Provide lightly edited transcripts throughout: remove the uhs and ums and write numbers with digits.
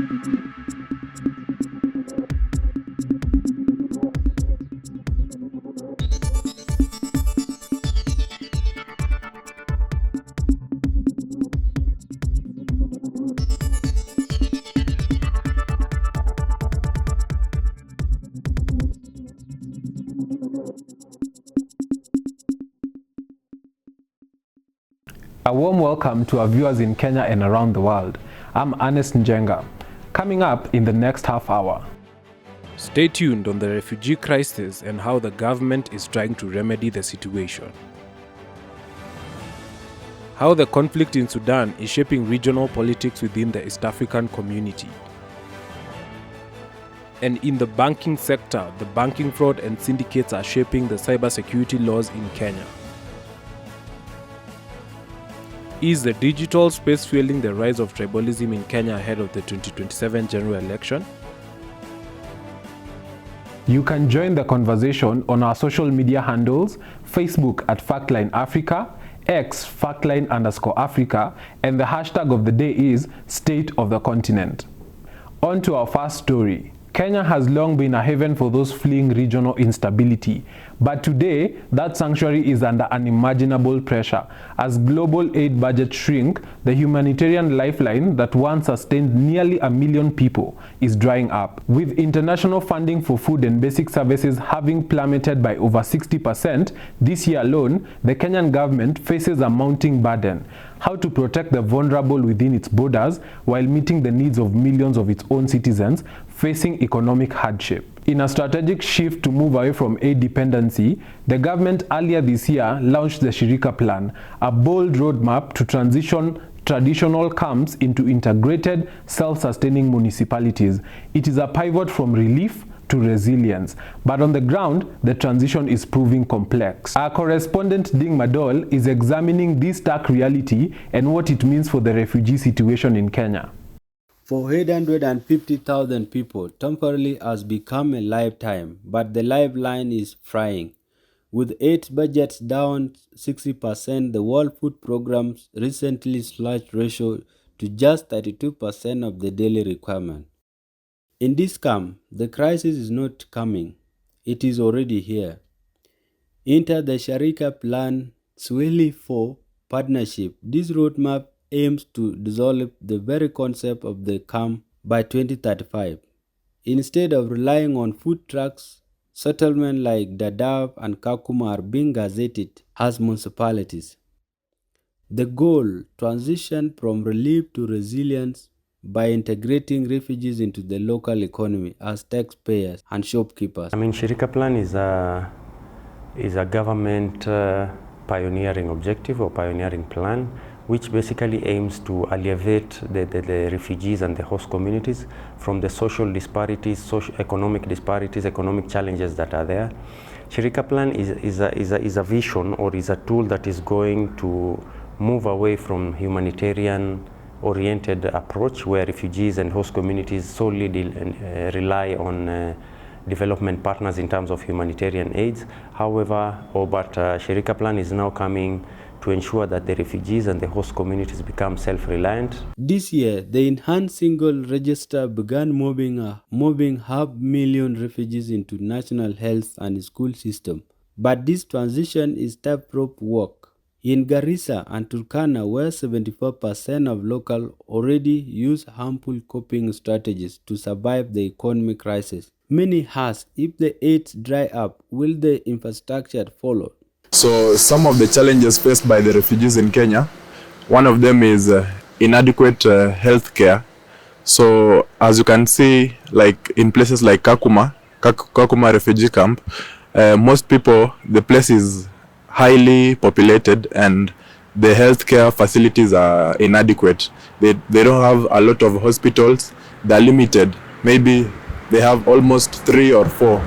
A warm welcome to our viewers in Kenya and around the world. I'm Ernest Njenga. Coming up in the next half hour. Stay tuned on the refugee crisis and how the government is trying to remedy the situation. How the conflict in Sudan is shaping regional politics within the East African community. And in the banking sector, the banking fraud and syndicates are shaping the cybersecurity laws in Kenya. Is the digital space fueling the rise of tribalism in Kenya ahead of the 2027 general election? You can join the conversation on our social media handles, Facebook at Factline Africa, X Factline_Africa, and the hashtag of the day is State of the Continent. On to our first story. Kenya has long been a haven for those fleeing regional instability, but today that sanctuary is under unimaginable pressure. As global aid budgets shrink, the humanitarian lifeline that once sustained nearly 1 million people is drying up. With international funding for food and basic services having plummeted by over 60% this year alone, the Kenyan government faces a mounting burden. How to protect the vulnerable within its borders while meeting the needs of millions of its own citizens facing economic hardship. In a strategic shift to move away from aid dependency, the government earlier this year launched the Shirika Plan, a bold roadmap to transition traditional camps into integrated, self-sustaining municipalities. It is a pivot from relief to resilience, but on the ground, the transition is proving complex. Our correspondent Diing Madol is examining this stark reality and what it means for the refugee situation in Kenya. For 850,000 people, temporarily has become a lifetime, but the lifeline is frying. With aid budgets down 60%, the World Food Programme's recently slashed ratio to just 32% of the daily requirement. In this camp, the crisis is not coming, it is already here. Enter the Shirika Plan Swahili 4 partnership. This roadmap aims to dissolve the very concept of the camp by 2035. Instead of relying on food trucks, settlements like Dadaab and Kakuma are being gazetted as municipalities. The goal, transition from relief to resilience by integrating refugees into the local economy as taxpayers and shopkeepers. Shirika Plan is a government pioneering objective or pioneering plan, which basically aims to alleviate the refugees and the host communities from the social disparities, economic disparities, economic challenges that are there. Shirika Plan is a vision or is a tool that is going to move away from humanitarian-oriented approach where refugees and host communities solely rely on development partners in terms of humanitarian aids. However, Shirika Plan is now coming to ensure that the refugees and the host communities become self-reliant. This year, the enhanced single register began moving 500,000 refugees into national health and school system. But this transition is tightrope work. In Garissa and Turkana, where 74% of locals already use harmful coping strategies to survive the economic crisis, many ask if the aids dry up, will the infrastructure follow? So some of the challenges faced by the refugees in Kenya, one of them is inadequate health care. So as you can see, like in places like Kakuma refugee camp, most people, the place is highly populated and the healthcare facilities are inadequate. They don't have a lot of hospitals, they're limited. Maybe they have almost 3 or 4.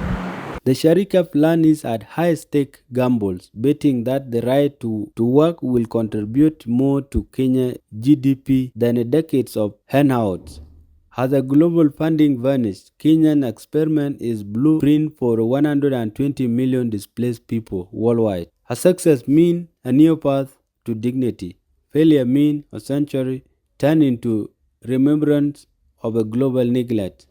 The Shirika Plan is at high-stake gambles, betting that the right to work will contribute more to Kenya's GDP than a decades of handouts. As the global funding vanished, Kenyan experiment is blueprint for 120 million displaced people worldwide. A success means a new path to dignity. Failure means a century turned into remembrance of a global neglect.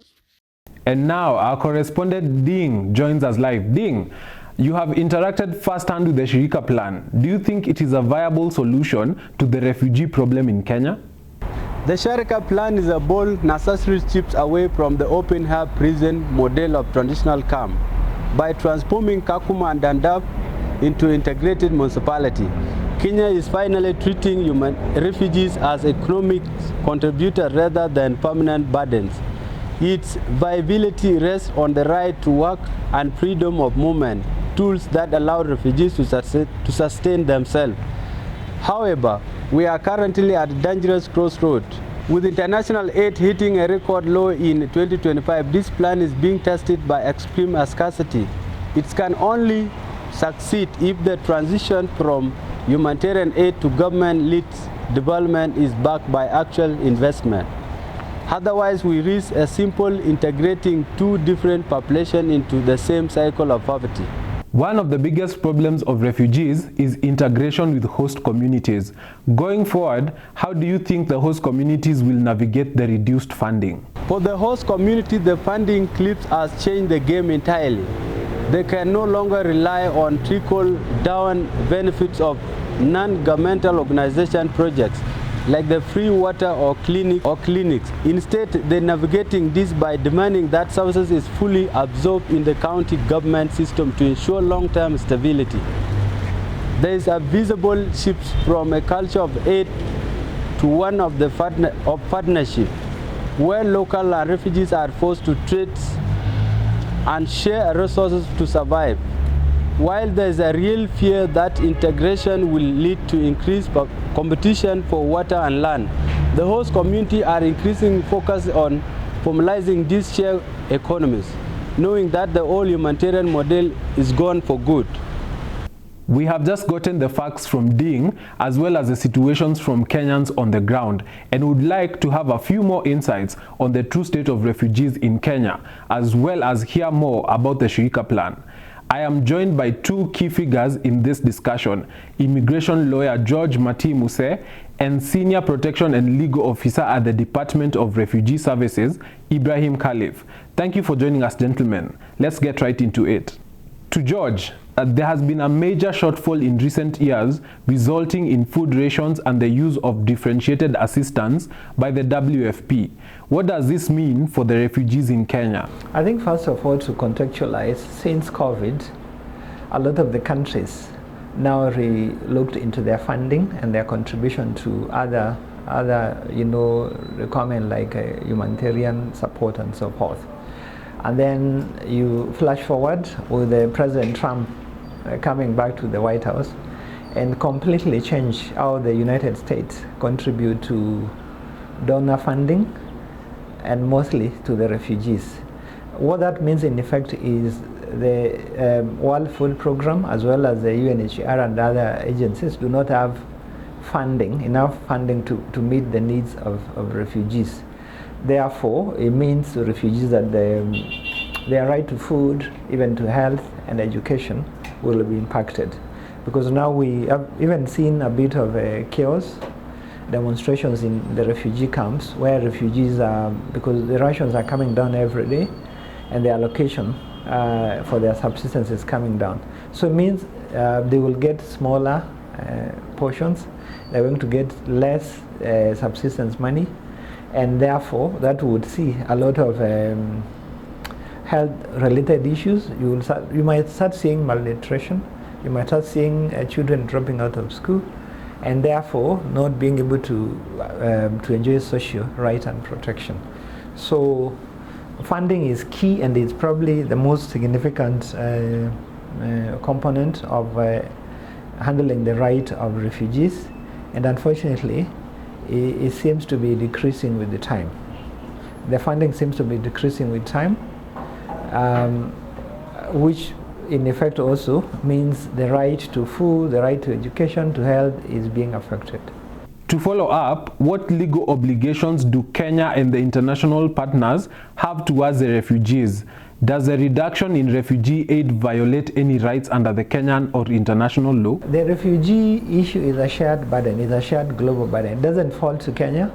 And now our correspondent Ding joins us live. Ding, you have interacted firsthand with the Shirika plan. Do you think it is a viable solution to the refugee problem in Kenya? The Shirika plan is a bold, necessary step away from the open-air prison model of traditional camp by transforming Kakuma and Dadaab into integrated municipality. Kenya is finally treating refugees as economic contributors rather than permanent burdens. Its viability rests on the right to work and freedom of movement, tools that allow refugees to sustain themselves. However, we are currently at a dangerous crossroads. With international aid hitting a record low in 2025, this plan is being tested by extreme scarcity. It can only succeed if the transition from humanitarian aid to government-led development is backed by actual investment. Otherwise, we risk a simple integrating two different populations into the same cycle of poverty. One of the biggest problems of refugees is integration with host communities. Going forward, how do you think the host communities will navigate the reduced funding? For the host community, the funding cliffs has changed the game entirely. They can no longer rely on trickle-down benefits of non-governmental organization projects like the free water or clinics. Instead, they're navigating this by demanding that services is fully absorbed in the county government system to ensure long-term stability. There is a visible shift from a culture of aid to one of partnership, where local refugees are forced to trade and share resources to survive. While there is a real fear that integration will lead to increased competition for water and land, the host community are increasingly focused on formalizing these shared economies, knowing that the old humanitarian model is gone for good. We have just gotten the facts from Ding as well as the situations from Kenyans on the ground, and would like to have a few more insights on the true state of refugees in Kenya, as well as hear more about the Shirika plan. I am joined by two key figures in this discussion, immigration lawyer George Mati Muse and senior protection and legal officer at the Department of Refugee Services, Ibrahim Khalif. Thank you for joining us, gentlemen. Let's get right into it. To George, there has been a major shortfall in recent years, resulting in food rations and the use of differentiated assistance by the WFP. What does this mean for the refugees in Kenya? I think first of all, to contextualize, since COVID, a lot of the countries now looked into their funding and their contribution to other requirements like humanitarian support and so forth. And then you flash forward with President Trump coming back to the White House and completely change how the United States contribute to donor funding and mostly to the refugees. What that means in effect is the World Food Program as well as the UNHCR and other agencies do not have enough funding to meet the needs of refugees. Therefore, it means to refugees that their right to food, even to health and education, will be impacted. Because now we have even seen a bit of chaos, demonstrations in the refugee camps where refugees are, because the rations are coming down every day and the allocation for their subsistence is coming down. So it means they will get smaller portions, they're going to get less subsistence money, and therefore that would see a lot of health-related issues. You might start seeing malnutrition, you might start seeing children dropping out of school, and therefore not being able to enjoy social rights and protection. So funding is key, and it's probably the most significant component of handling the right of refugees, and unfortunately it seems to be decreasing with the time. The funding seems to be decreasing with time, which in effect also means the right to food, the right to education, to health is being affected. To follow up, what legal obligations do Kenya and the international partners have towards the refugees? Does a reduction in refugee aid violate any rights under the Kenyan or international law? The refugee issue is a shared burden, it's a shared global burden. It doesn't fall to Kenya.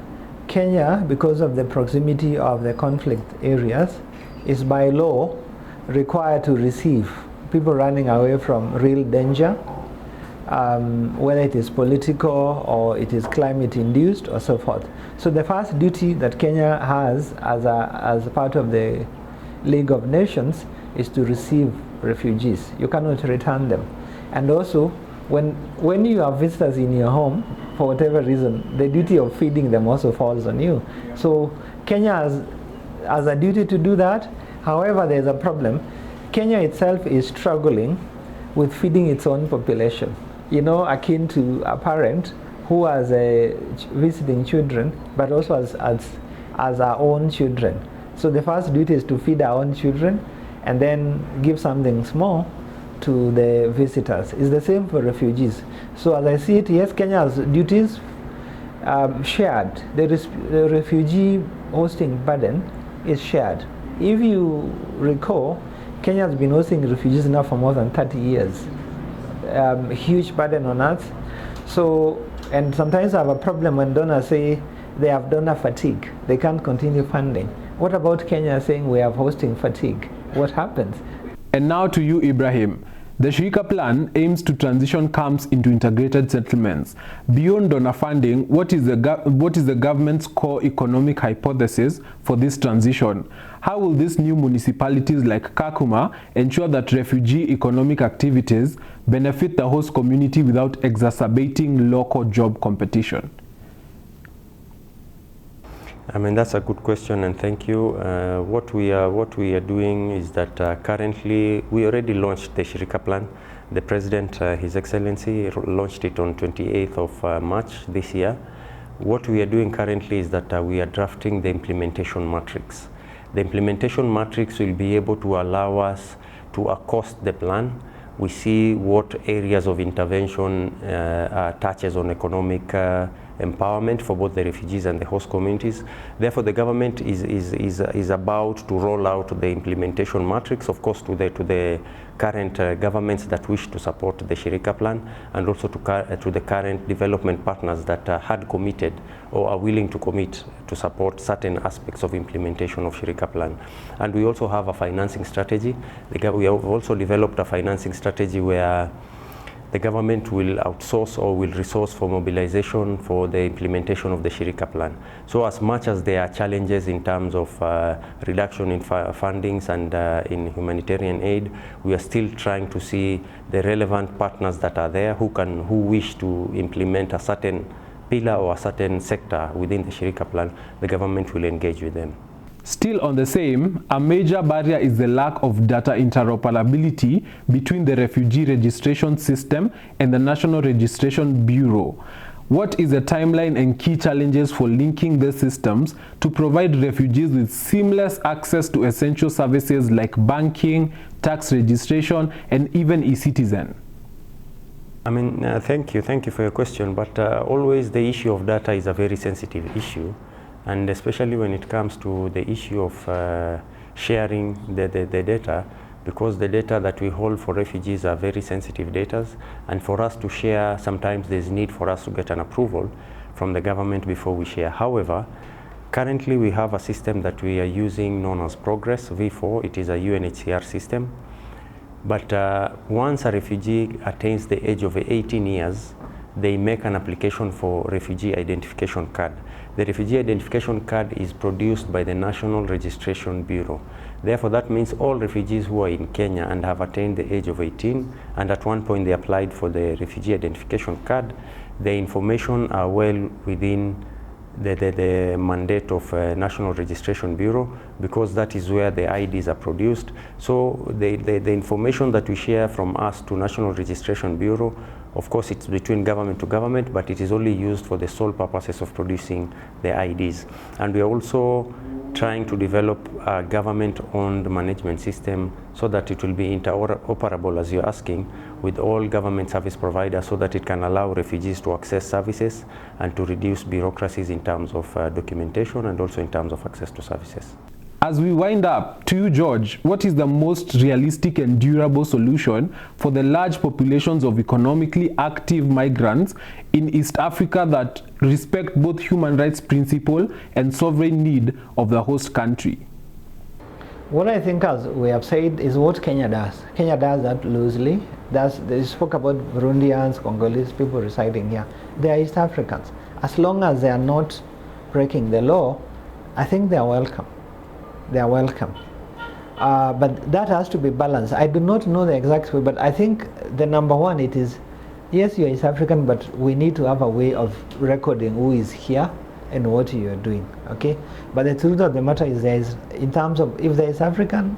Kenya, because of the proximity of the conflict areas, is by law required to receive people running away from real danger, whether it is political or it is climate induced or so forth. So the first duty that Kenya has as a part of the League of Nations is to receive refugees. You cannot return them. And also, when you have visitors in your home, for whatever reason, the duty of feeding them also falls on you. So Kenya has a duty to do that. However, there's a problem. Kenya itself is struggling with feeding its own population. You know, akin to a parent who has visiting children, but also as our own children. So the first duty is to feed our own children and then give something small to the visitors. It's the same for refugees. So as I see it, yes, Kenya's duties shared. The refugee hosting burden is shared. If you recall, Kenya has been hosting refugees now for more than 30 years. Huge burden on us. So, and sometimes I have a problem when donors say they have donor fatigue. They can't continue funding. What about Kenya saying we have hosting fatigue? What happens? And now to you, Ibrahim. The Shirika plan aims to transition camps into integrated settlements. Beyond donor funding, what is the government's core economic hypothesis for this transition? How will these new municipalities like Kakuma ensure that refugee economic activities benefit the host community without exacerbating local job competition? I mean, that's a good question, and thank you. What we are doing is that currently we already launched the Shirika plan. The President, His Excellency, launched it on 28th of March this year. What we are doing currently is that we are drafting the implementation matrix. The implementation matrix will be able to allow us to accost the plan. We see what areas of intervention touches on economic empowerment for both the refugees and the host communities. Therefore, the government is about to roll out the implementation matrix, of course, to the current governments that wish to support the Shirika plan, and also to the current development partners that had committed or are willing to commit to support certain aspects of implementation of Shirika plan. And we also have a financing strategy. We have also developed a financing strategy where the government will outsource or will resource for mobilization for the implementation of the Shirika plan. So as much as there are challenges in terms of reduction in fundings and in humanitarian aid, we are still trying to see the relevant partners that are there who wish to implement a certain pillar or a certain sector within the Shirika plan. The government will engage with them. Still on the same, a major barrier is the lack of data interoperability between the refugee registration system and the National Registration Bureau. What is the timeline and key challenges for linking the systems to provide refugees with seamless access to essential services like banking, tax registration, and even e-citizen? I mean, thank you for your question, but always the issue of data is a very sensitive issue. And especially when it comes to the issue of sharing the data, because the data that we hold for refugees are very sensitive data, and for us to share, sometimes there's need for us to get an approval from the government before we share. However, currently we have a system that we are using known as Progress V4. It is a UNHCR system. But once a refugee attains the age of 18 years, they make an application for refugee identification card. The refugee identification card is produced by the National Registration Bureau. Therefore, that means all refugees who are in Kenya and have attained the age of 18, and at one point they applied for the refugee identification card, the information are well within the mandate of National Registration Bureau, because that is where the IDs are produced. So the information that we share from us to National Registration Bureau, of course it's between government to government, but it is only used for the sole purposes of producing the IDs. And we are also trying to develop a government-owned management system so that it will be interoperable, as you're asking, with all government service providers, so that it can allow refugees to access services and to reduce bureaucracies in terms of documentation and also in terms of access to services. As we wind up, to you, George, what is the most realistic and durable solution for the large populations of economically active migrants in East Africa that respect both human rights principle and sovereign need of the host country? What I think, as we have said, is what Kenya does. Kenya does that loosely. They spoke about Burundians, Congolese, people residing here. They are East Africans. As long as they are not breaking the law, I think they are welcome. They are welcome. But that has to be balanced. I do not know the exact way, but I think the number one, it is, yes, you're East African, but we need to have a way of recording who is here and what you are doing, okay? But the truth of the matter is, in terms of if there is African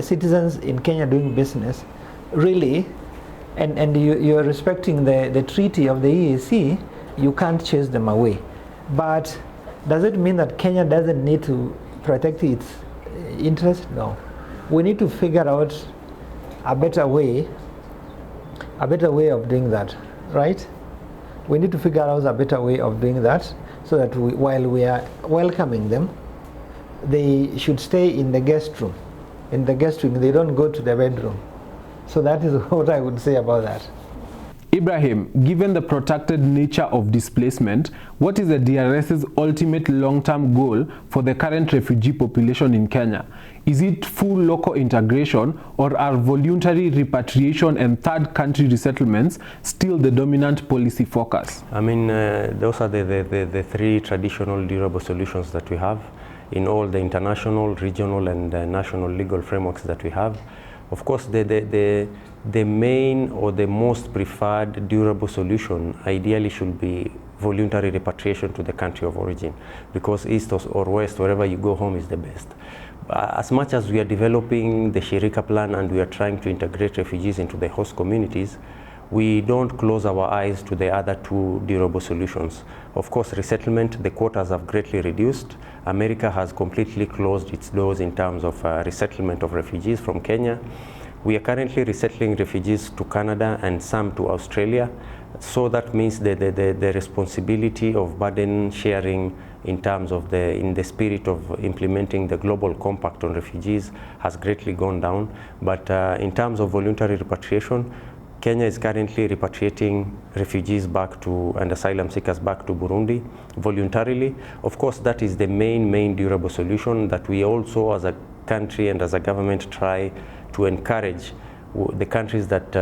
citizens in Kenya doing business, really, and you're respecting the treaty of the EAC, you can't chase them away. But does it mean that Kenya doesn't need to protect its interest? No. We need to figure out a better way of doing that, right? We need to figure out a better way of doing that, so that while we are welcoming them, they should stay in the guest room. In the guest room, they don't go to the bedroom. So that is what I would say about that. Ibrahim, given the protracted nature of displacement, what is the DRS's ultimate long-term goal for the current refugee population in Kenya? Is it full local integration, or are voluntary repatriation and third country resettlements still the dominant policy focus? I mean, those are the three traditional durable solutions that we have in all the international, regional, and national legal frameworks that we have. Of course, the main or the most preferred durable solution ideally should be voluntary repatriation to the country of origin, because east or west, wherever you go home is the best. As much as we are developing the Shirika plan and we are trying to integrate refugees into the host communities, we don't close our eyes to the other two durable solutions. Of course, resettlement, the quotas have greatly reduced. America has completely closed its doors in terms of resettlement of refugees from Kenya. We are currently resettling refugees to Canada and some to Australia. So that means the responsibility of burden sharing in terms of in the spirit of implementing the global compact on refugees has greatly gone down. But in terms of voluntary repatriation, Kenya is currently repatriating refugees back to, and asylum seekers back to Burundi voluntarily. Of course, that is the main durable solution that we also as a country and as a government try to encourage the countries that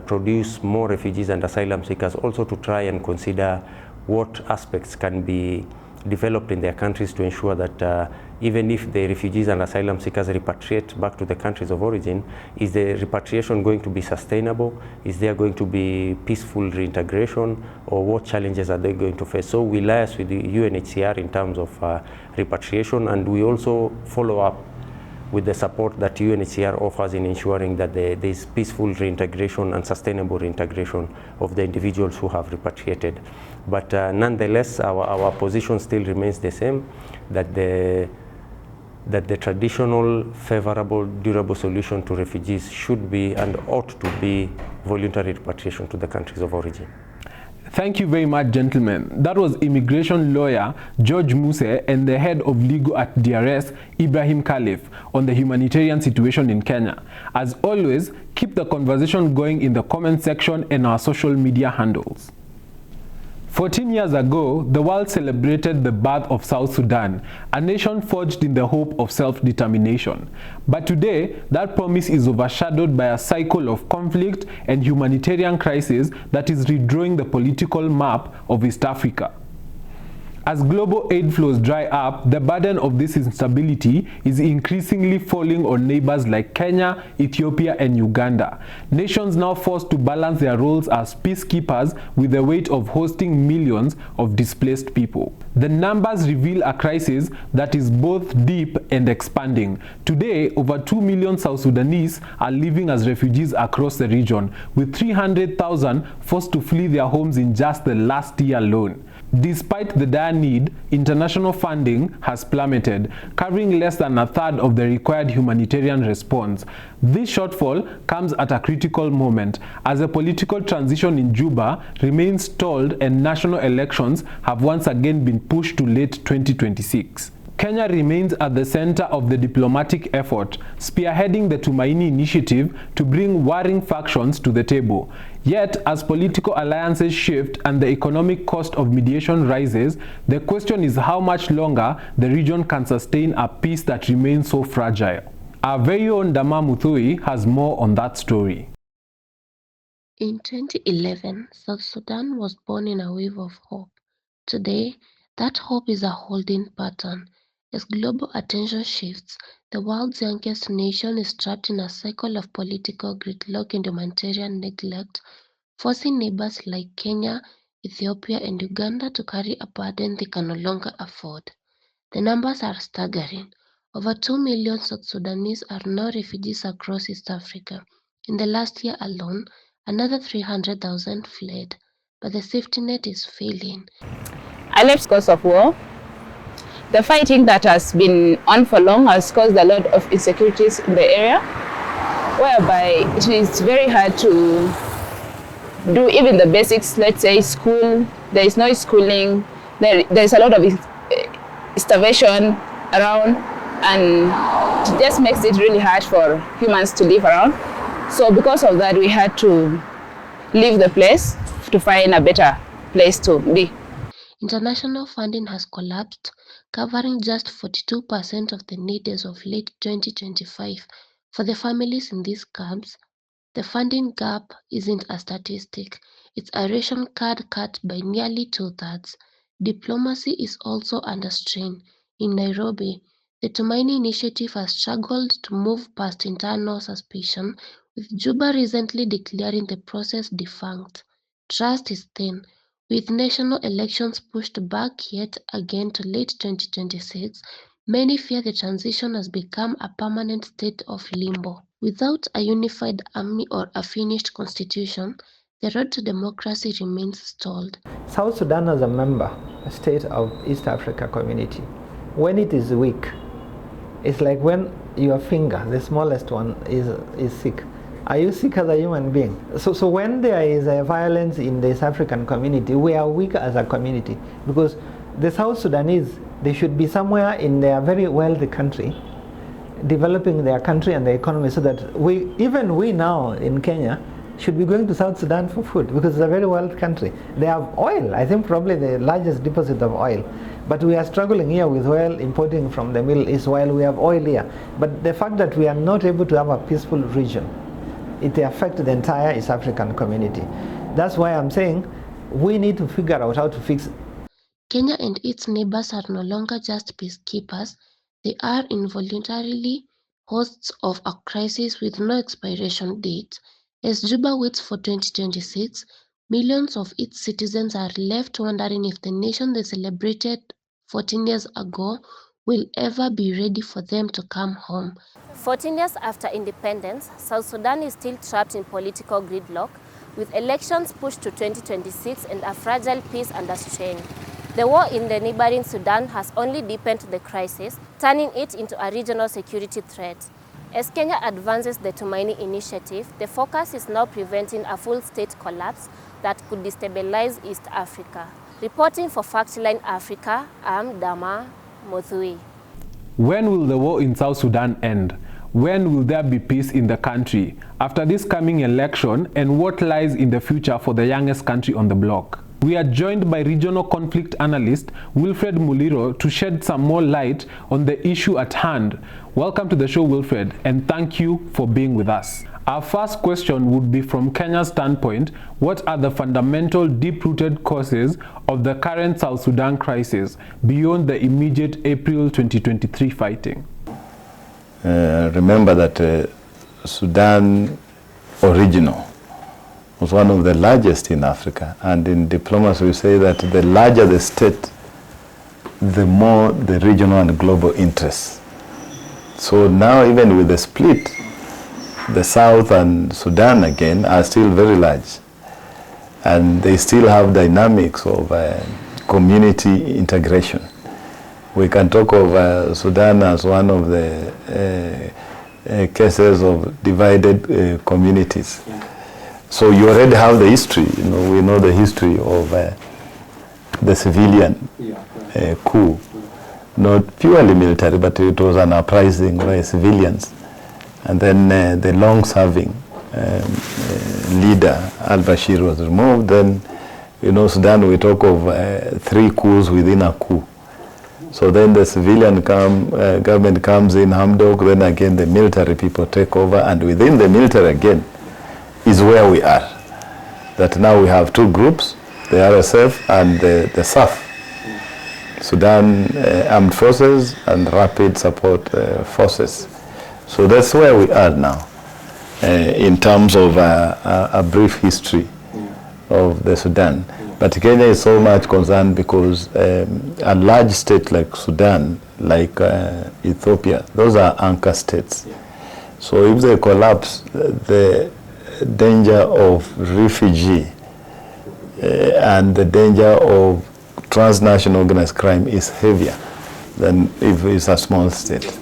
produce more refugees and asylum seekers also to try and consider what aspects can be developed in their countries to ensure that even if the refugees and asylum seekers repatriate back to the countries of origin, is the repatriation going to be sustainable? Is there going to be peaceful reintegration, or what challenges are they going to face? So we liaise with the UNHCR in terms of repatriation, and we also follow up with the support that UNHCR offers in ensuring that there is peaceful reintegration and sustainable reintegration of the individuals who have repatriated. But nonetheless, our position still remains the same, that the traditional, favorable, durable solution to refugees should be and ought to be voluntary repatriation to the countries of origin. Thank you very much, gentlemen. That was immigration lawyer George Muthui and the head of legal at DRS, Ibrahim Khalif, on the humanitarian situation in Kenya. As always, keep the conversation going in the comment section and our social media handles. 14 years ago, the world celebrated the birth of South Sudan, a nation forged in the hope of self-determination. But today, that promise is overshadowed by a cycle of conflict and humanitarian crisis that is redrawing the political map of East Africa. As global aid flows dry up, the burden of this instability is increasingly falling on neighbors like Kenya, Ethiopia, and Uganda. Nations now forced to balance their roles as peacekeepers with the weight of hosting millions of displaced people. The numbers reveal a crisis that is both deep and expanding. Today, over 2 million South Sudanese are living as refugees across the region, with 300,000 forced to flee their homes in just the last year alone. Despite the dire need, international funding has plummeted, covering less than a third of the required humanitarian response. This shortfall comes at a critical moment, as the political transition in Juba remains stalled and national elections have once again been pushed to late 2026. Kenya remains at the center of the diplomatic effort, spearheading the Tumaini initiative to bring warring factions to the table. Yet, as political alliances shift and the economic cost of mediation rises, the question is how much longer the region can sustain a peace that remains so fragile. Our very own Dama Muthui has more on that story. In 2011, South Sudan was born in a wave of hope. Today, that hope is a holding pattern. As global attention shifts, the world's youngest nation is trapped in a cycle of political gridlock and humanitarian neglect, forcing neighbors like Kenya, Ethiopia, and Uganda to carry a burden they can no longer afford. The numbers are staggering. Over 2 million South Sudanese are now refugees across East Africa. In the last year alone, another 300,000 fled, but the safety net is failing. I left because of war. The fighting that has been on for long has caused a lot of insecurities in the area, whereby it is very hard to do even the basics, let's say school. There is no schooling, there is a lot of starvation around, and it just makes it really hard for humans to live around. So because of that, we had to leave the place to find a better place to be. International funding has collapsed, covering just 42% of the need as of late 2025. For the families in these camps, the funding gap isn't a statistic, it's a ration card cut by nearly 2/3. Diplomacy is also under strain. In Nairobi, the Tumaini initiative has struggled to move past internal suspicion, with Juba recently declaring the process defunct. Trust is thin. With national elections pushed back yet again to late 2026, many fear the transition has become a permanent state of limbo. Without a unified army or a finished constitution, the road to democracy remains stalled. South Sudan as a member state of East Africa community, when it is weak, it's like when your finger, the smallest one, is sick. Are you sick as a human being? So when there is a violence in the East African community, we are weak as a community, because the South Sudanese, they should be somewhere in their very wealthy country, developing their country and their economy, so that even we now in Kenya should be going to South Sudan for food, because it's a very wealthy country. They have oil, I think probably the largest deposit of oil. But we are struggling here with oil importing from the Middle East while we have oil here. But the fact that we are not able to have a peaceful region, it affects the entire East African community. That's why I'm saying we need to figure out how to fix it. Kenya and its neighbors are no longer just peacekeepers, they are involuntarily hosts of a crisis with no expiration date. As Juba waits for 2026, millions of its citizens are left wondering if the nation they celebrated 14 years ago will ever be ready for them to come home. 14 years after independence, South Sudan is still trapped in political gridlock, with elections pushed to 2026 and a fragile peace under strain. The war in the neighboring Sudan has only deepened the crisis, turning it into a regional security threat. As Kenya advances the Tumaini initiative, the focus is now preventing a full state collapse that could destabilize East Africa. Reporting for Factline Africa, I'm Dama Muthui. When will the war in South Sudan end? When will there be peace in the country after this coming election, and what lies in the future for the youngest country on the block? We are joined by regional conflict analyst Wilfred Muliro to shed some more light on the issue at hand. Welcome to the show, Wilfred, and thank you for being with us. Our first question would be, from Kenya's standpoint, what are the fundamental deep-rooted causes of the current South Sudan crisis beyond the immediate April 2023 fighting? Remember that Sudan original was one of the largest in Africa, and in diplomacy we say that the larger the state, the more the regional and global interests. So now, even with the split, the South and Sudan again are still very large, and they still have dynamics of community integration. We can talk of Sudan as one of the cases of divided communities. So you already have the history. We know the history of the civilian coup. not purely military, but it was an uprising by civilians. And then the long-serving leader, al-Bashir, was removed. Then, you know, Sudan, we talk of 3 coups within a coup. So then the civilian government comes in, Hamdok, then again the military people take over, and within the military again is where we are. That now we have 2 groups, the RSF and the SAF, Sudan Armed Forces and Rapid Support Forces. So that's where we are now, in terms of a brief history of the Sudan. But Kenya is so much concerned because a large state like Sudan, like Ethiopia, those are anchor states. So if they collapse, the danger of refugee and the danger of transnational organized crime is heavier than if it's a small state.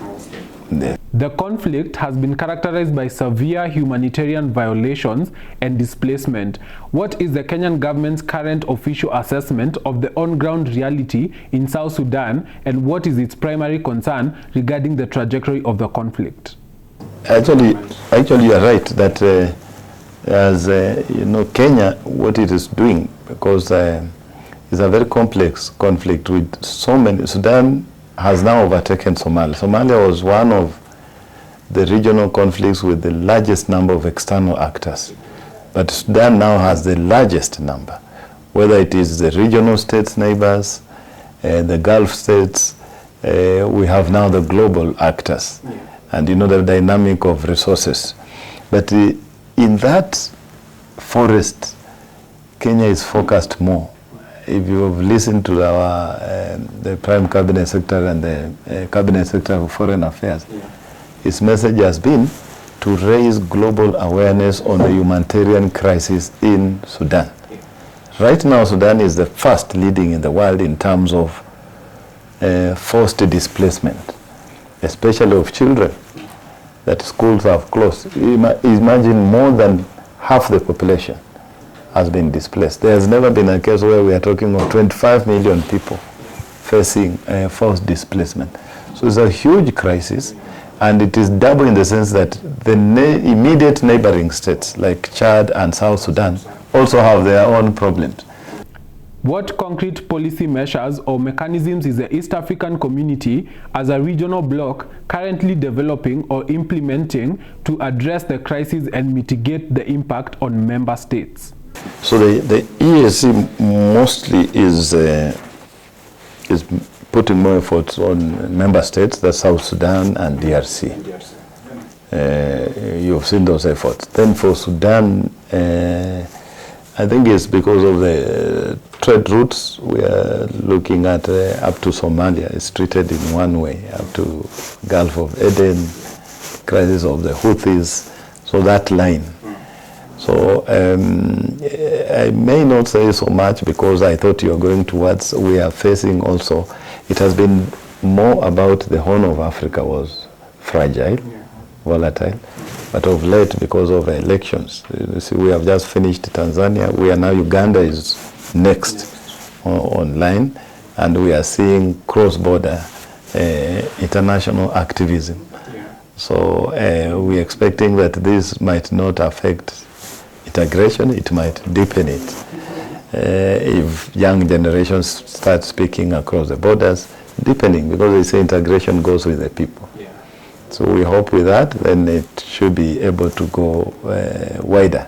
The conflict has been characterized by severe humanitarian violations and displacement. What is the Kenyan government's current official assessment of the on-ground reality in South Sudan, and what is its primary concern regarding the trajectory of the conflict? Actually you're right that as you know, Kenya, what it is doing, because it's a very complex conflict with so many. Sudan has now overtaken Somalia. Somalia was one of the regional conflicts with the largest number of external actors. But Sudan now has the largest number, whether it is the regional states, neighbors, the Gulf states, we have now the global actors, and you know the dynamic of resources. But in that forest, Kenya is focused more. If you have listened to the Prime Cabinet Secretary and the Cabinet Secretary for Foreign Affairs, his message has been to raise global awareness on the humanitarian crisis in Sudan. Right now, Sudan is the first leading in the world in terms of forced displacement, especially of children, that schools have closed. Imagine more than half the population has been displaced. There has never been a case where we are talking of 25 million people facing forced displacement. So it's a huge crisis, and it is double in the sense that the immediate neighboring states like Chad and South Sudan also have their own problems. What concrete policy measures or mechanisms is the East African community as a regional bloc currently developing or implementing to address the crisis and mitigate the impact on member states? So the EAC mostly is putting more efforts on member states, that's South Sudan and DRC. You've seen those efforts. Then for Sudan, I think it's because of the trade routes. We are looking at up to Somalia. It's treated in one way, up to Gulf of Aden, crisis of the Houthis, so that line. So I may not say so much because I thought you were going towards, we are facing also, it has been more about the Horn of Africa was fragile, volatile, but of late because of elections. You see, we have just finished Tanzania, we are now, Uganda is next online, and we are seeing cross-border international activism. So we're expecting that this might not affect integration, it might deepen it. If young generations start speaking across the borders, deepening, because they say integration goes with the people. So we hope with that, then it should be able to go wider.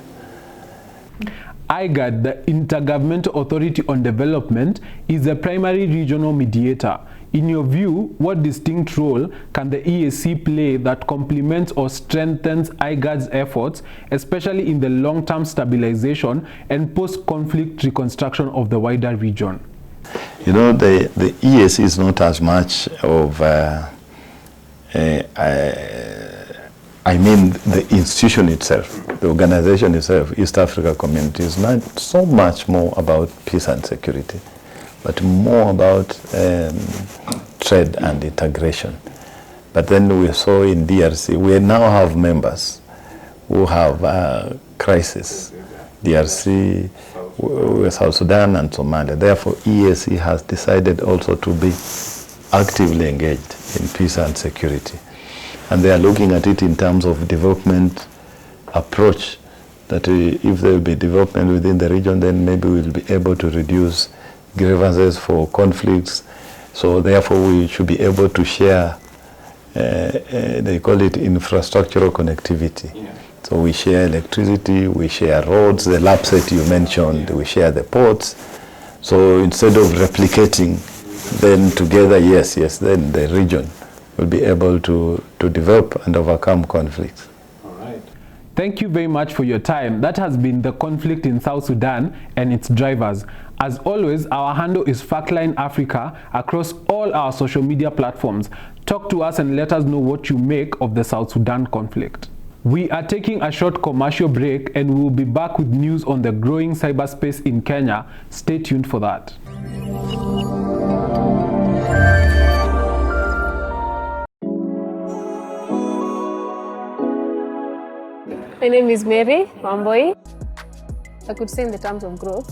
IGAD, the Intergovernmental Authority on Development, is the primary regional mediator. In your view, what distinct role can the EAC play that complements or strengthens IGAD's efforts, especially in the long-term stabilization and post-conflict reconstruction of the wider region? You know, the EAC is not as much of, I mean, the institution itself, the organization itself, East Africa Community, is not so much more about peace and security, but more about trade and integration. But then we saw in DRC, we now have members who have crisis. DRC, South Sudan and Somalia. Therefore, EAC has decided also to be actively engaged in peace and security. And they are looking at it in terms of development approach, that if there will be development within the region, then maybe we'll be able to reduce grievances for conflicts. So therefore we should be able to share, they call it infrastructural connectivity. Yeah. So we share electricity, we share roads, the lab set you mentioned, we share the ports. So instead of replicating, then together, yes, then the region will be able to develop and overcome conflicts. All right. Thank you very much for your time. That has been the conflict in South Sudan and its drivers. As always, our handle is Factline Africa across all our social media platforms. Talk to us and let us know what you make of the South Sudan conflict. We are taking a short commercial break and we will be back with news on the growing cyberspace in Kenya. Stay tuned for that. My name is Mary Wamboi. I could say in the terms of growth,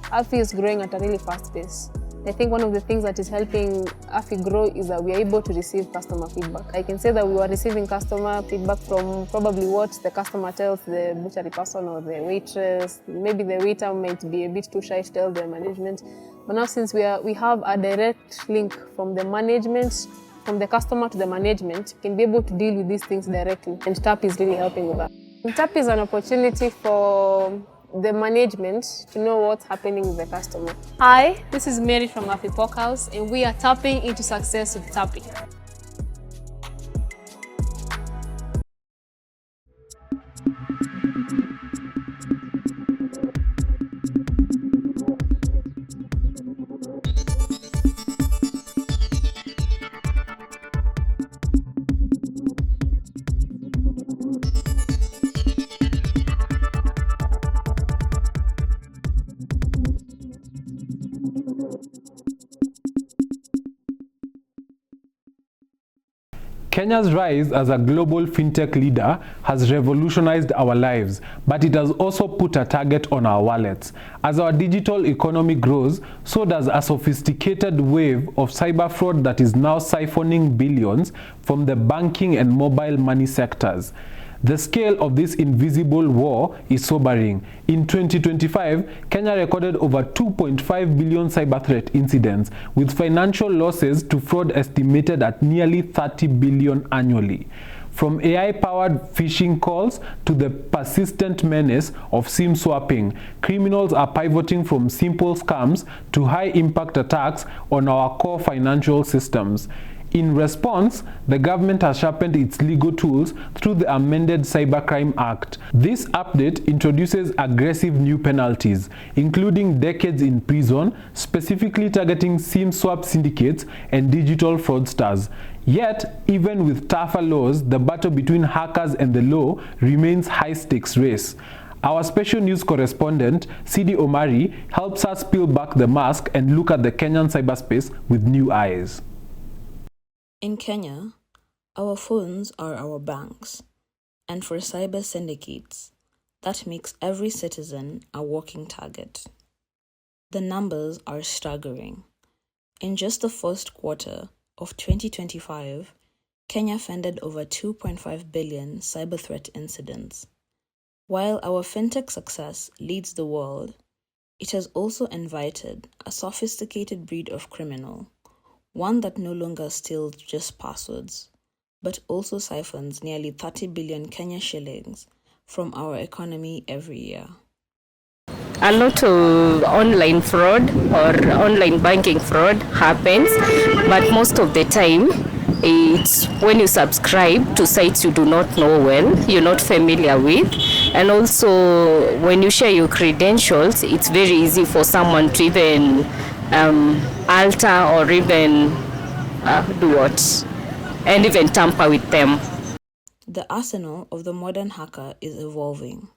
AFI is growing at a really fast pace. I think one of the things that is helping AFI grow is that we are able to receive customer feedback. I can say that we are receiving customer feedback from probably what the customer tells the butchery person or the waitress. Maybe the waiter might be a bit too shy to tell the management. But now since we have a direct link from the management, from the customer to the management, we can be able to deal with these things directly. And TAP is really helping with that. TAP is an opportunity for the management to know what's happening with the customer. Hi, this is Mary from AFI Pork House, and we are tapping into success with tapping. Kenya's rise as a global fintech leader has revolutionized our lives, but it has also put a target on our wallets. As our digital economy grows, so does a sophisticated wave of cyber fraud that is now siphoning billions from the banking and mobile money sectors. The scale of this invisible war is sobering. In 2025, Kenya recorded over 2.5 billion cyber threat incidents, with financial losses to fraud estimated at nearly 30 billion annually. From AI-powered phishing calls to the persistent menace of SIM swapping, criminals are pivoting from simple scams to high-impact attacks on our core financial systems. In response, the government has sharpened its legal tools through the amended Cybercrime Act. This update introduces aggressive new penalties, including decades in prison, specifically targeting SIM swap syndicates and digital fraudsters. Yet, even with tougher laws, the battle between hackers and the law remains a high-stakes race. Our special news correspondent, Sidi Omari, helps us peel back the mask and look at the Kenyan cyberspace with new eyes. In Kenya, our phones are our banks, and for cyber syndicates, that makes every citizen a walking target. The numbers are staggering. In just the first quarter of 2025, Kenya fended over 2.5 billion cyber threat incidents. While our fintech success leads the world, it has also invited a sophisticated breed of criminal, one that no longer steals just passwords, but also siphons nearly 30 billion Kenya shillings from our economy every year. A lot of online fraud or online banking fraud happens, but most of the time it's when you subscribe to sites you do not know well, you're not familiar with, and also when you share your credentials, it's very easy for someone to even alter or even do what, and even tamper with them. The arsenal of the modern hacker is evolving.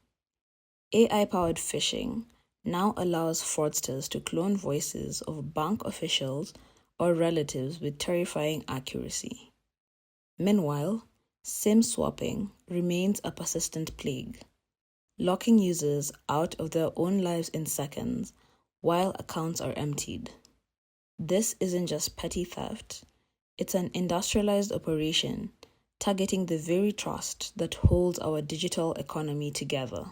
AI-powered phishing now allows fraudsters to clone voices of bank officials or relatives with terrifying accuracy. Meanwhile, SIM swapping remains a persistent plague, locking users out of their own lives in seconds while accounts are emptied. This isn't just petty theft, It's an industrialized operation targeting the very trust that holds our digital economy together.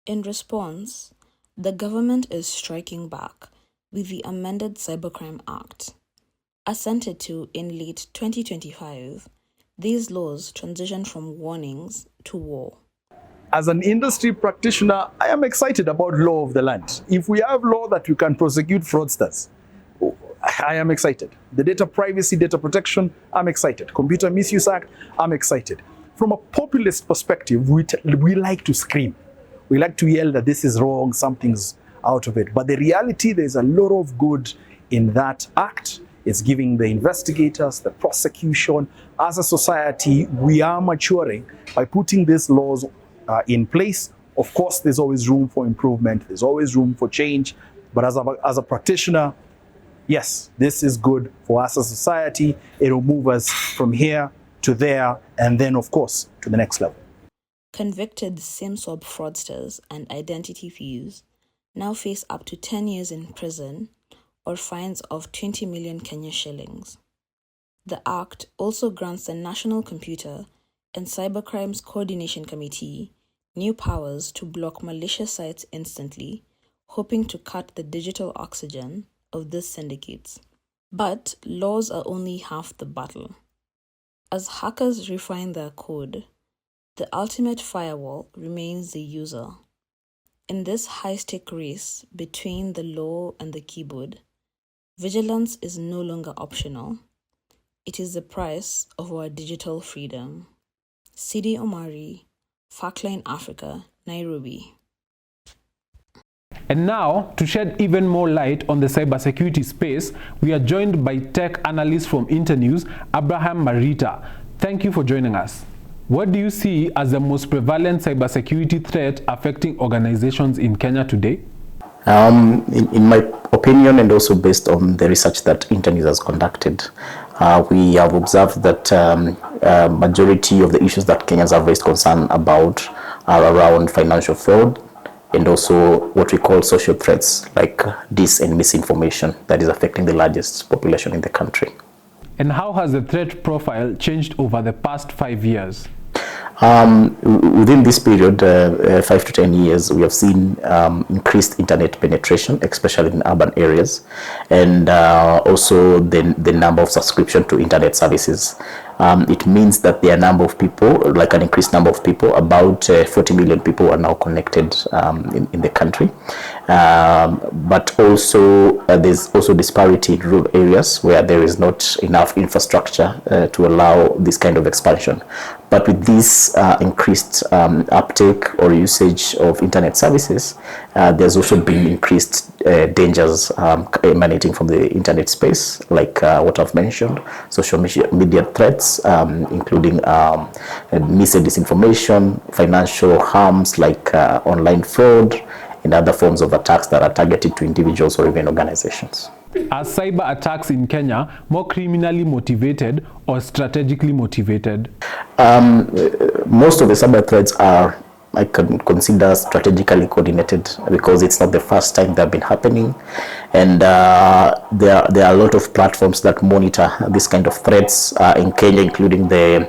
In response, the government is striking back with the amended Cybercrime Act. Assented to in late 2025, these laws transition from warnings to war. As an industry practitioner, I am excited about law of the land. If we have law that you can prosecute fraudsters, I am excited. The data privacy, data protection, I'm excited. Computer Misuse Act, I'm excited. From a populist perspective, we like to scream. We like to yell that this is wrong, something's out of it. But the reality, there's a lot of good in that act. It's giving the investigators, the prosecution. As a society, we are maturing by putting these laws in place. Of course, there's always room for improvement. There's always room for change. But as a practitioner, yes, this is good for us as a society. It will move us from here to there, and then, of course, to the next level. Convicted SIM-swap fraudsters and identity thieves now face up to 10 years in prison or fines of 20 million Kenya shillings. The Act also grants the National Computer and Cybercrimes Coordination Committee new powers to block malicious sites instantly, hoping to cut the digital oxygen of these syndicates. But laws are only half the battle. As hackers refine their code, the ultimate firewall remains the user. In this high-stake race between the law and the keyboard, vigilance is no longer optional. It is the price of our digital freedom. Sidi Omari, Factline Africa, Nairobi. And now, to shed even more light on the cybersecurity space, we are joined by tech analyst from Internews, Abraham Marita. Thank you for joining us. What do you see as the most prevalent cybersecurity threat affecting organizations in Kenya today? In my opinion, and also based on the research that Internews has conducted, we have observed that majority of the issues that Kenyans have raised concern about are around financial fraud and also what we call social threats like dis and misinformation that is affecting the largest population in the country. And how has the threat profile changed over the past 5 years? Within this period, 5 to 10 years, we have seen increased internet penetration, especially in urban areas, and also the number of subscription to internet services. It means that there are a number of people, like an increased number of people, about 40 million people are now connected in the country. But also there's also disparity in rural areas where there is not enough infrastructure to allow this kind of expansion. But with this increased uptake or usage of internet services, there's also been increased dangers emanating from the internet space, like what I've mentioned, social media threats, including mis and disinformation, financial harms like online fraud, and other forms of attacks that are targeted to individuals or even organizations. Are cyber attacks in Kenya more criminally motivated or strategically motivated? Most of the cyber threats are, I can consider, strategically coordinated because it's not the first time they've been happening, and there are a lot of platforms that monitor this kind of threats in Kenya, including the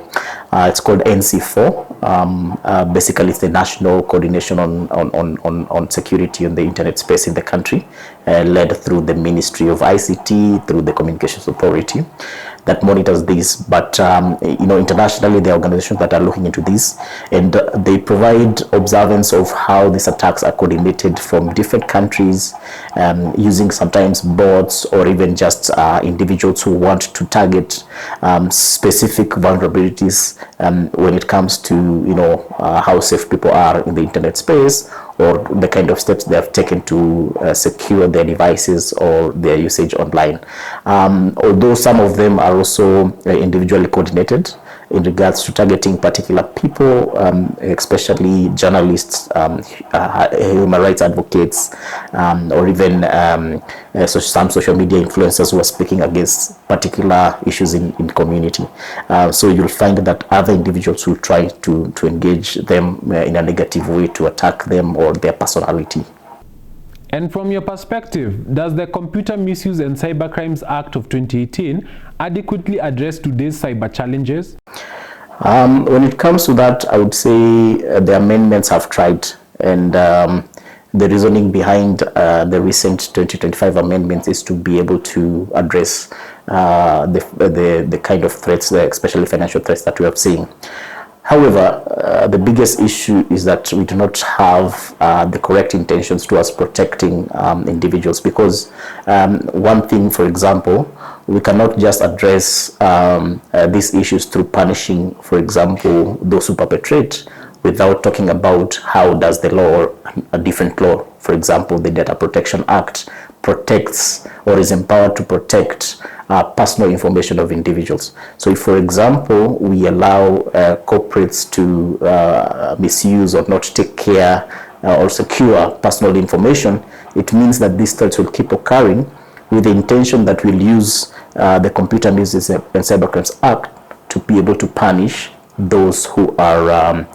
it's called NC4. Basically, it's the National Coordination on Security on the Internet Space in the country, led through the Ministry of ICT, through the Communications Authority, that monitors this. But internationally, there are organizations that are looking into this, and they provide observance of how these attacks are coordinated from different countries, using sometimes bots or even just individuals who want to target specific vulnerabilities when it comes to how safe people are in the internet space, or the kind of steps they have taken to secure their devices or their usage online. Although some of them are also individually coordinated in regards to targeting particular people, especially journalists, human rights advocates, or even some social media influencers who are speaking against particular issues in community. So you'll find that other individuals will try to engage them in a negative way to attack them or their personality. And from your perspective, does the Computer Misuse and Cybercrimes Act of 2018 adequately address today's cyber challenges? When it comes to that, I would say the amendments have tried, and the reasoning behind the recent 2025 amendments is to be able to address the kind of threats, especially financial threats that we have seen. However, the biggest issue is that we do not have the correct intentions towards protecting individuals, because one thing, for example, we cannot just address these issues through punishing, for example, those who perpetrate, without talking about how does the law, a different law, for example, the Data Protection Act, protects or is empowered to protect personal information of individuals. So if, for example, we allow corporates to misuse or not take care or secure personal information, it means that these threats will keep occurring, with the intention that we'll use the Computer Misuse and Cybercrimes Act to be able to punish those who are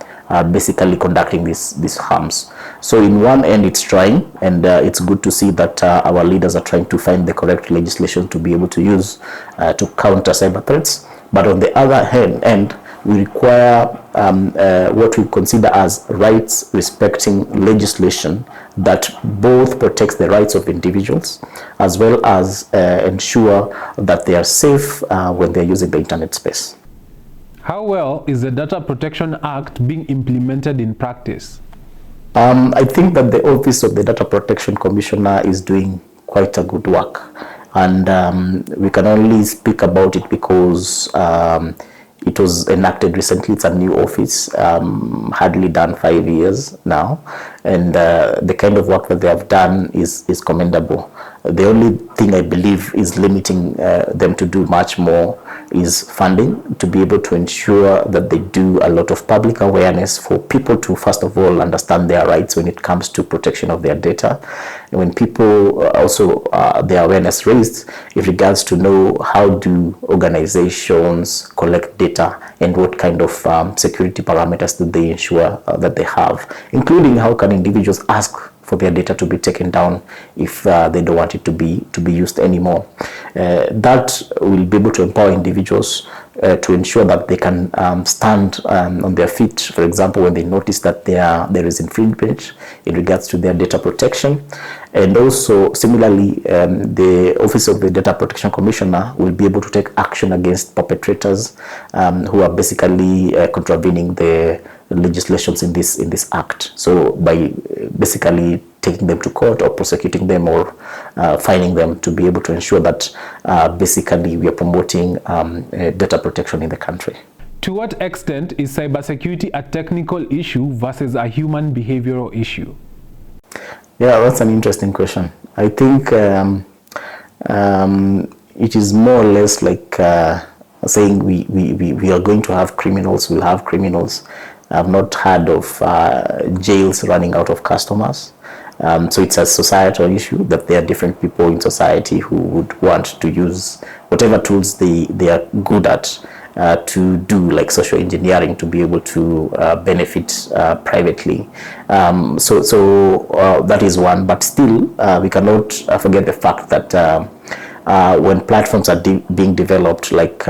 basically conducting these harms. So in one end, it's trying, and it's good to see that our leaders are trying to find the correct legislation to be able to use to counter cyber threats. But on the other hand, we require what we consider as rights respecting legislation that both protects the rights of individuals as well as ensure that they are safe when they're using the internet space. How well is the Data Protection Act being implemented in practice? I think that the Office of the Data Protection Commissioner is doing quite a good work, and we can only speak about it because it was enacted recently. It's a new office, hardly done 5 years now, and the kind of work that they have done is commendable. The only thing I believe is limiting them to do much more is funding, to be able to ensure that they do a lot of public awareness for people to, first of all, understand their rights when it comes to protection of their data. And when people also, their awareness raised in regards to know how do organizations collect data and what kind of security parameters do they ensure that they have, including how can individuals ask for their data to be taken down if they don't want it to be used anymore. That will be able to empower individuals to ensure that they can stand on their feet, for example, when they notice that there is infringement in regards to their data protection. And also, similarly, the Office of the Data Protection Commissioner will be able to take action against perpetrators who are basically contravening the legislations in this act. So by basically taking them to court or prosecuting them or fining them, to be able to ensure that basically we are promoting data protection in the country. To what extent is cybersecurity a technical issue versus a human behavioral issue? Yeah, that's an interesting question. I think it is more or less like saying we are going to have criminals, we'll have criminals. I've not heard of jails running out of customers. So it's a societal issue that there are different people in society who would want to use whatever tools they are good at to do, like social engineering, to be able to benefit privately. So that is one, but still we cannot forget the fact that when platforms are being developed, like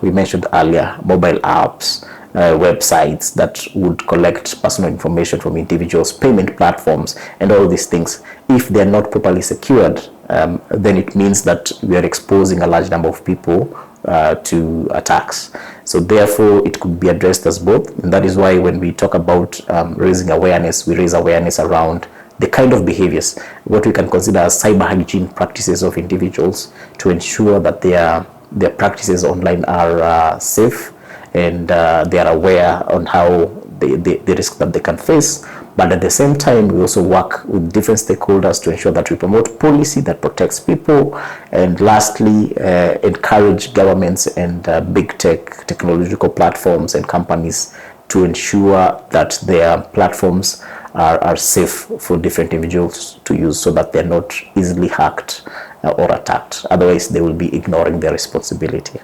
we mentioned earlier, mobile apps, websites that would collect personal information from individuals, payment platforms, and all these things, if they're not properly secured, then it means that we are exposing a large number of people to attacks. So therefore, it could be addressed as both, and that is why when we talk about raising awareness, we raise awareness around the kind of behaviors, what we can consider as cyber hygiene practices of individuals, to ensure that their practices online are safe, and they are aware on how the risk that they can face. But at the same time, we also work with different stakeholders to ensure that we promote policy that protects people, and lastly, encourage governments and big technological platforms and companies to ensure that their platforms are safe for different individuals to use, so that they're not easily hacked or attacked. Otherwise, they will be ignoring their responsibility.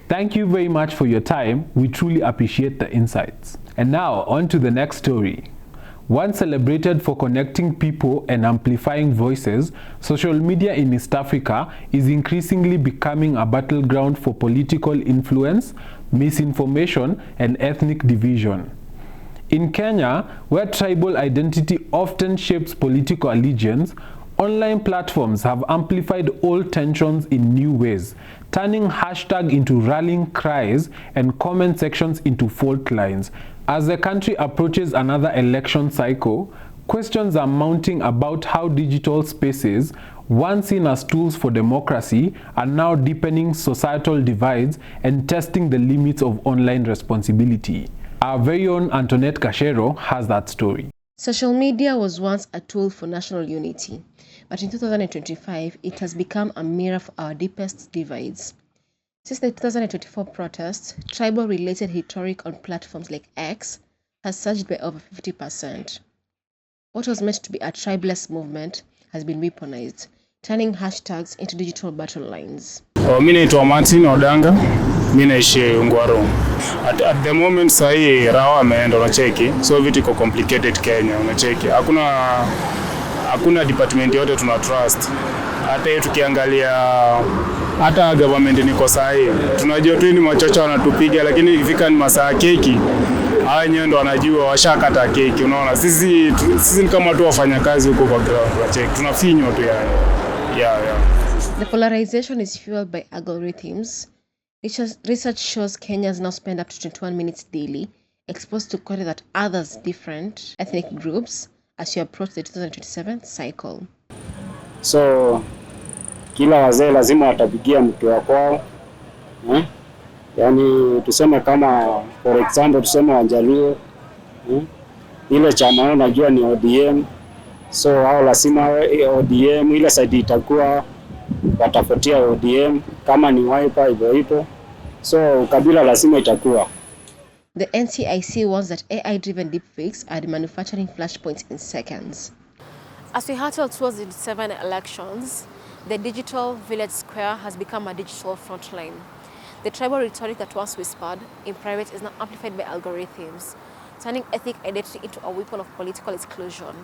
Thank you very much for your time. We truly appreciate the insights. And now, on to the next story. Once celebrated for connecting people and amplifying voices, social media in East Africa is increasingly becoming a battleground for political influence, misinformation, and ethnic division. In Kenya, where tribal identity often shapes political allegiance, online platforms have amplified old tensions in new ways, turning hashtag into rallying cries and comment sections into fault lines. As the country approaches another election cycle, questions are mounting about how digital spaces, once seen as tools for democracy, are now deepening societal divides and testing the limits of online responsibility. Our very own Antoinette Kashero has that story. Social media was once a tool for national unity, but in 2025, it has become a mirror for our deepest divides. Since the 2024 protests, tribal-related rhetoric on platforms like X has surged by over 50%. What was meant to be a tribeless movement has been weaponized, turning hashtags into digital battle lines. Mimi naitwa Martin Odanga, mimi naishi Ngwaro. At the moment sahi rawa ameenda unacheki, so vitu iko complicated Kenya unacheki. Hakuna department yote tuna trust. Hata yetu tukiangalia hata government niko sahi. Tunajua tu ni machocha wanatupiga, lakini ikifika ni masaa keki hao wenyewe ndo wanajua washakata keki, unaona. Sisi ni kama tu wafanyakazi huko kwa ground unacheki. Tunafinywa tu yani. Yeah. The polarization is fueled by algorithms. Research shows Kenyans now spend up to 21 minutes daily exposed to content that others different ethnic groups as you approach the 2027 cycle. So kila wazee lazima watapigia mtu wa kwao. Yani tuseme kama for example tuseme Wanjaluo. Ile chama unajua ni ODM. So hao lazima ODM ile side itakuwa watafutia ODM, kama ni Wiper hivyo. So kabila lazima itakuwa. The NCIC warns that AI-driven deepfakes are manufacturing flashpoints in seconds. As we hurtle towards the 7 elections, the digital village square has become a digital frontline. The tribal rhetoric that once whispered in private is now amplified by algorithms, turning ethnic identity into a weapon of political exclusion.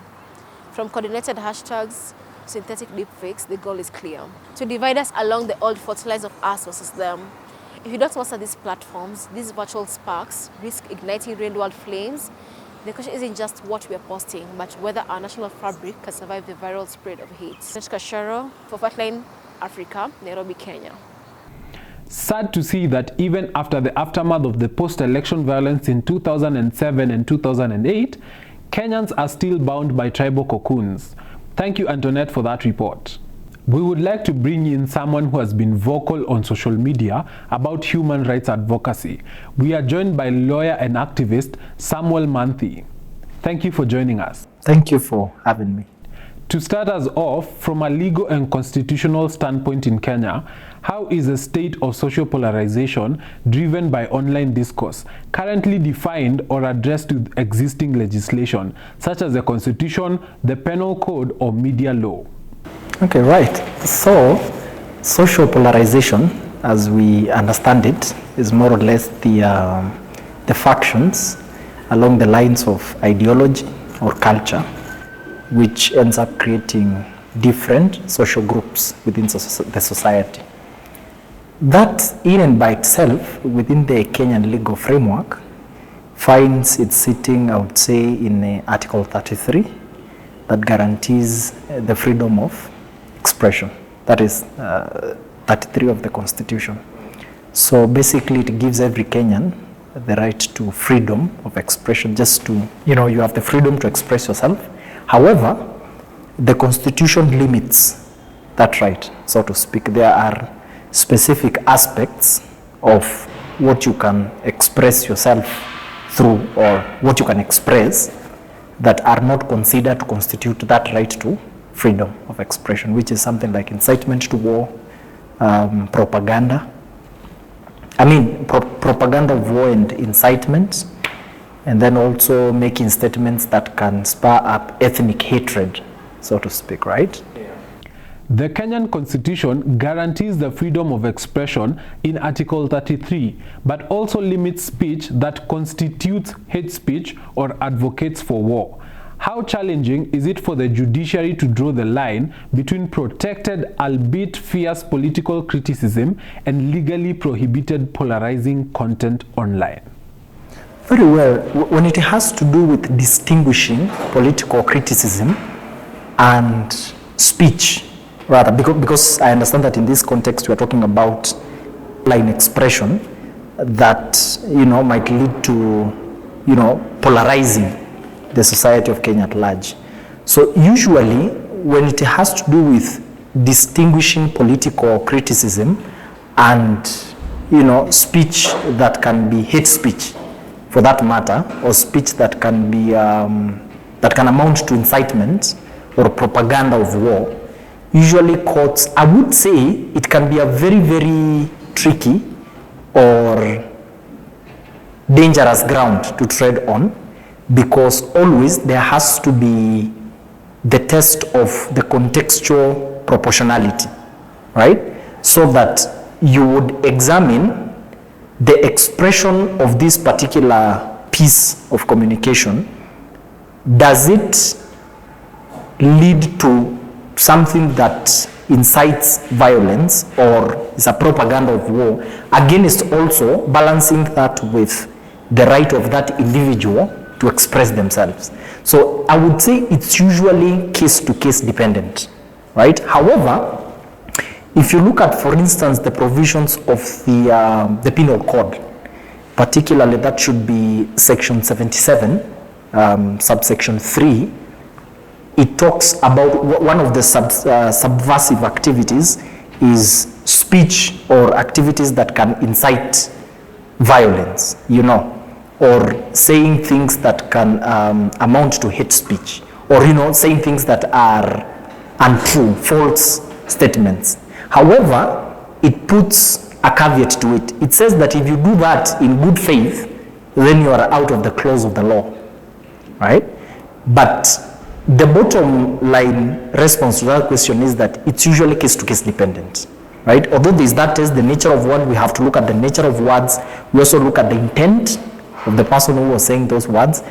From coordinated hashtags to synthetic deepfakes, the goal is clear: to divide us along the old fault lines of us versus them. If you don't master these platforms, these virtual sparks risk igniting real-world flames. The question isn't just what we are posting, but whether our national fabric can survive the viral spread of hate. Kashero for Factline Africa, Nairobi, Kenya. Sad to see that even after the aftermath of the post-election violence in 2007 and 2008, Kenyans are still bound by tribal cocoons. Thank you, Antoinette, for that report. We would like to bring in someone who has been vocal on social media about human rights advocacy. We are joined by lawyer and activist Samuel Muthui. Thank you for joining us. Thank you for having me. To start us off, from a legal and constitutional standpoint in Kenya, how is the state of social polarization driven by online discourse currently defined or addressed with existing legislation, such as the Constitution, the Penal Code, or media law? Okay, right. So, social polarization, as we understand it, is more or less the factions along the lines of ideology or culture, which ends up creating different social groups within the society. That, in and by itself, within the Kenyan legal framework, finds its sitting, I would say, in Article 33, that guarantees the freedom of expression. That is 33 of the Constitution. So basically, it gives every Kenyan the right to freedom of expression, just to, you have the freedom to express yourself. However, the Constitution limits that right, so to speak. There are specific aspects of what you can express yourself through, or what you can express, that are not considered to constitute that right to freedom of expression, which is something like incitement to war, propaganda. Propaganda of war and incitement, and then also making statements that can spur up ethnic hatred, so to speak, right? The Kenyan Constitution guarantees the freedom of expression in Article 33, but also limits speech that constitutes hate speech or advocates for war. How challenging is it for the judiciary to draw the line between protected, albeit fierce political criticism and legally prohibited polarizing content online? Very well. When it has to do with distinguishing political criticism and speech, rather, because I understand that in this context we are talking about line expression that, might lead to, polarizing the society of Kenya at large. So usually when it has to do with distinguishing political criticism and, speech that can be hate speech, for that matter, or speech that can be that can amount to incitement or propaganda of war, usually courts, I would say it can be a very, very tricky or dangerous ground to tread on, because always there has to be the test of the contextual proportionality, right? So that you would examine the expression of this particular piece of communication. Does it lead to something that incites violence or is a propaganda of war? Again, it's also balancing that with the right of that individual to express themselves. So I would say it's usually case-to-case dependent, right? However, if you look at, for instance, the provisions of the Penal Code, particularly that should be Section 77, subsection 3, it talks about one of the subversive activities is speech or activities that can incite violence, or saying things that can amount to hate speech, or, saying things that are untrue, false statements. However, it puts a caveat to it. It says that if you do that in good faith, then you are out of the clause of the law, right? But the bottom line response to that question is that it's usually case-to-case dependent, right? Although there is that test, the nature of word, we have to look at the nature of words. We also look at the intent of the person who was saying those words,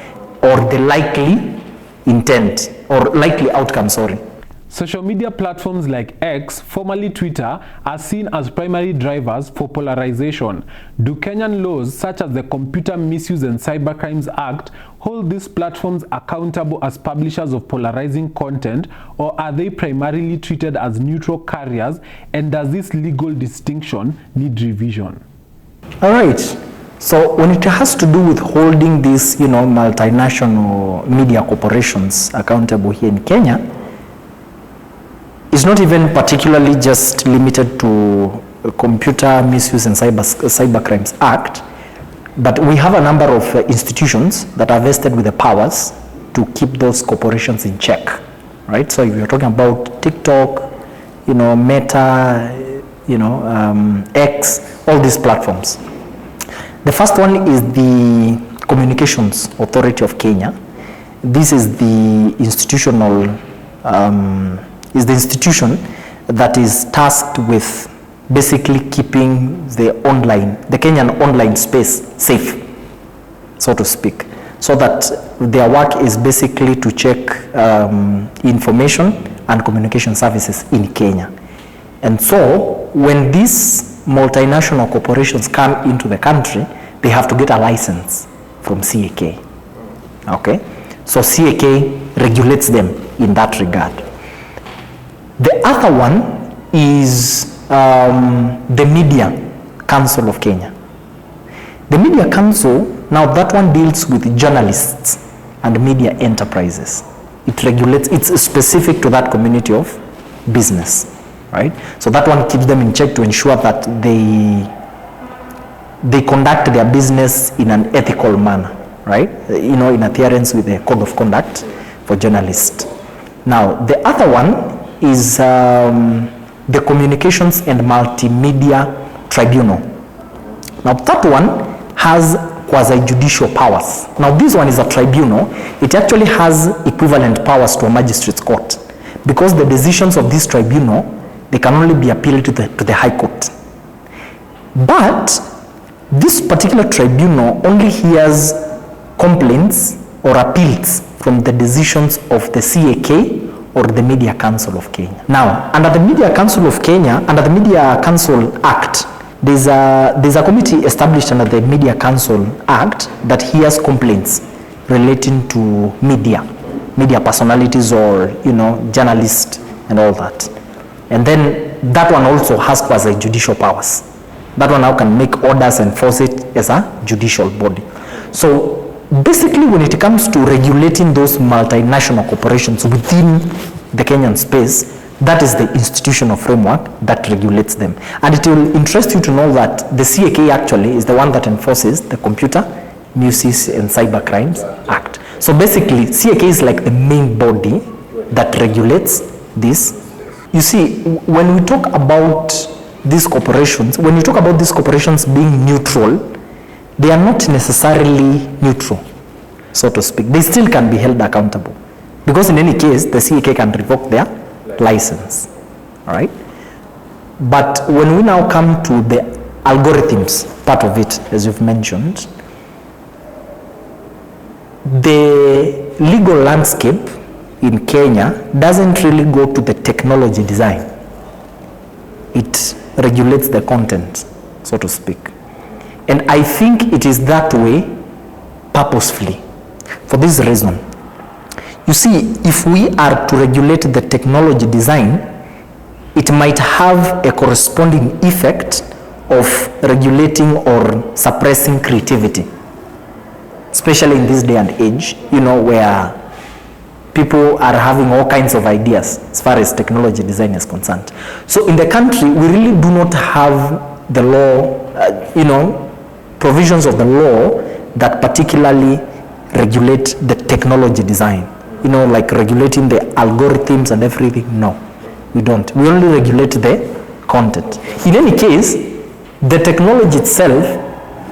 or the likely intent, or likely outcome, sorry. Social media platforms like X, formerly Twitter, are seen as primary drivers for polarization. Do Kenyan laws such as the Computer Misuse and Cybercrimes Act hold these platforms accountable as publishers of polarizing content, or are they primarily treated as neutral carriers, and does this legal distinction need revision? All right. So when it has to do with holding these, multinational media corporations accountable here in Kenya, it's not even particularly just limited to Computer Misuse and Cybercrimes Act, but we have a number of institutions that are vested with the powers to keep those corporations in check, right? So if you're talking about TikTok, Meta, X, all these platforms. The first one is the Communications Authority of Kenya. This is the institutional institution that is tasked with basically keeping the Kenyan online space safe, so to speak, so that their work is basically to check information and communication services in Kenya. And so when these multinational corporations come into the country, they have to get a license from CAK. Okay? So CAK regulates them in that regard. The other one is the Media Council of Kenya. The Media Council, now that one deals with journalists and media enterprises. It regulates, it's specific to that community of business, right? So that one keeps them in check to ensure that they conduct their business in an ethical manner, right? In adherence with the code of conduct for journalists. Now, the other one is the Communications and Multimedia Tribunal. Now, that one has quasi-judicial powers. Now, this one is a tribunal. It actually has equivalent powers to a magistrate's court, because the decisions of this tribunal, they can only be appealed to the High Court. But this particular tribunal only hears complaints or appeals from the decisions of the CAK or the Media Council of Kenya. Now, under the Media Council of Kenya, under the Media Council Act, there's a committee established under the Media Council Act that hears complaints relating to media personalities or, journalists and all that. And then that one also has quasi-judicial powers. That one now can make orders and enforce it as a judicial body. So basically when it comes to regulating those multinational corporations within the Kenyan space, that is the institutional framework that regulates them. And it will interest you to know that the CAK actually is the one that enforces the Computer, Nuisance and Cyber Crimes Act. So basically, CAK is like the main body that regulates this. You see, when we talk about these corporations, when you talk about these corporations being neutral, they are not necessarily neutral, so to speak. They still can be held accountable. Because in any case, the CAK can revoke their license, all right? But when we now come to the algorithms part of it, as you've mentioned, the legal landscape in Kenya doesn't really go to the technology design. It regulates the content, so to speak. And I think it is that way purposefully, for this reason. You see, if we are to regulate the technology design, it might have a corresponding effect of regulating or suppressing creativity, especially in this day and age, where people are having all kinds of ideas as far as technology design is concerned. So in the country, we really do not have the law, provisions of the law that particularly regulate the technology design. Like regulating the algorithms and everything. No, we don't. We only regulate the content. In any case, the technology itself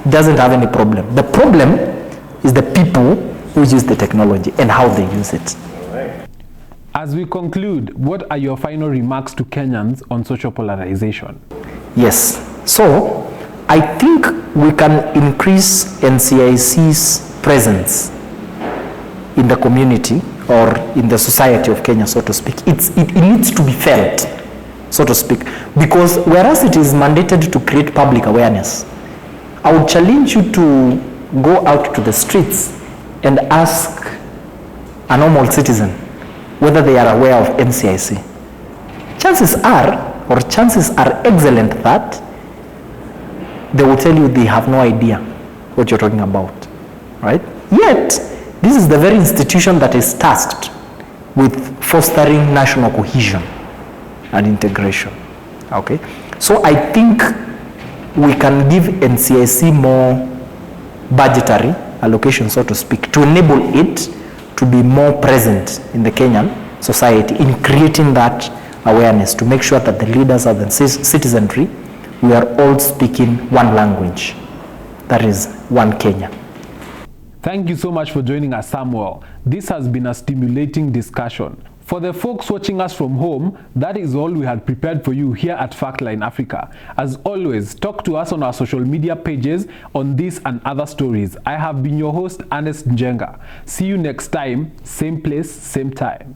doesn't have any problem. The problem is the people who use the technology and how they use it. As we conclude, what are your final remarks to Kenyans on social polarization? Yes, so I think we can increase NCIC's presence in the community or in the society of Kenya, so to speak. It needs to be felt, so to speak, because whereas it is mandated to create public awareness, I would challenge you to go out to the streets and ask a normal citizen whether they are aware of NCIC. Chances are excellent that they will tell you they have no idea what you're talking about, right? Yet, this is the very institution that is tasked with fostering national cohesion and integration, okay? So I think we can give NCIC more budgetary allocation, so to speak, to enable it to be more present in the Kenyan society in creating that awareness, to make sure that the leaders of the citizenry, we are all speaking one language, that is one Kenya. Thank you so much for joining us, Samuel. This has been a stimulating discussion. For the folks watching us from home, that is all we had prepared for you here at Factline Africa. As always, talk to us on our social media pages on this and other stories. I have been your host, Ernest Njenga. See you next time, same place, same time.